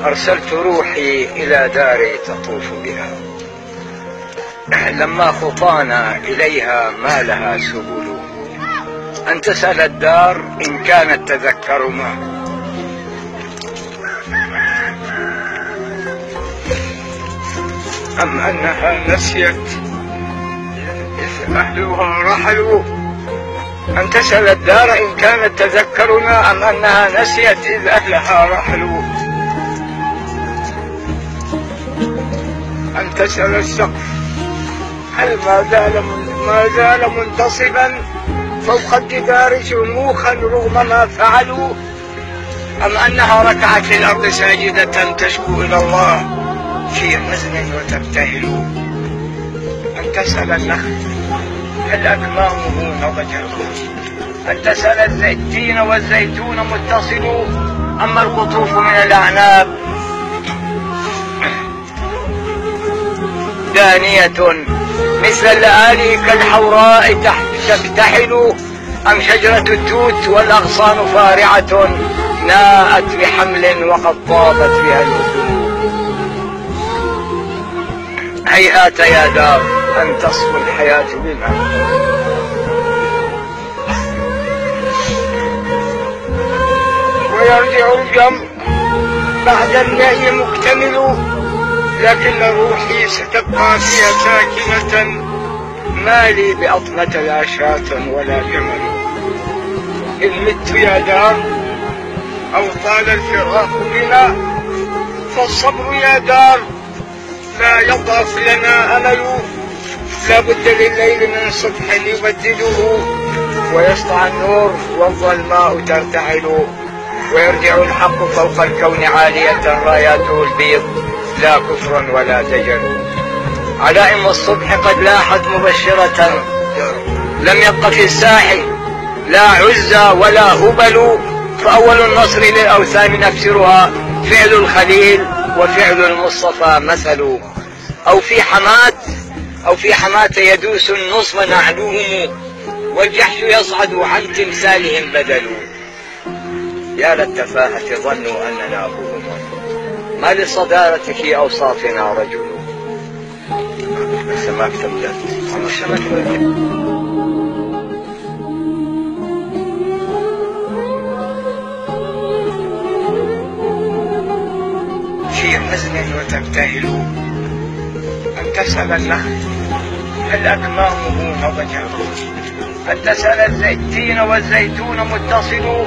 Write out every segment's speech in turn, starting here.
أرسلت روحي إلى داري تطوف بها، لما خطانا إليها ما لها سبل، أن تسأل الدار إن كانت تذكرنا، أم أنها نسيت إذ أهلها رحلوا. أن تسأل الدار إن كانت تذكرنا أم أنها نسيت إذ أهلها رحلوا. أن تسأل السقف هل ما زال منتصبا فوق الجدار شموخا رغم ما فعلوا، أم أنها ركعت للأرض ساجدة تشكو إلى الله في حزن وتبتهل. أن تسأل النخل هل أكمامه نضجت، أن تسأل التين والزيتون متصل، أما القطوف من الأعناب دانية مثل اللآلئ كالحوراء تكتحل، أم شجرة التوت والأغصان فارعة ناءت بحمل وقد طابت بها الأذن. هيهات يا دار أن تصفو الحياة بنا، ويرجع الجمع بعد النهي مكتمل، لكن روحي ستبقى فيها ساكنة، ما لي بأطنة لا شاة ولا جمل. إن مت يا دار أو طال الفراق بنا فالصبر يا دار لا يضعف لنا أمل، لا بد لليل من صبح يبدله ويسطع النور والظلماء ترتعل، ويرجع الحق فوق الكون عالية راياته البيض لا كفر ولا دجل. علائم الصبح قد لاحت مبشرة، لم يبق في الساحل لا عزى ولا هبل، فأول النصر للأوثان نفسرها فعل الخليل وفعل المصطفى مثل. أو في حماة يدوس النصب نعلوهم، والجحش يصعد عن تمثالهم بدل. يا للتفاهة ظنوا أننا أبوهم، ما للصدارة في أوصافنا رجل. السماك تمدد في حزن وتبتهل. أن تسأل النخل هل أكمامه نضجت، أن تسأل التين والزيتون متصل،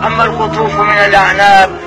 أما القطوف من الأعناب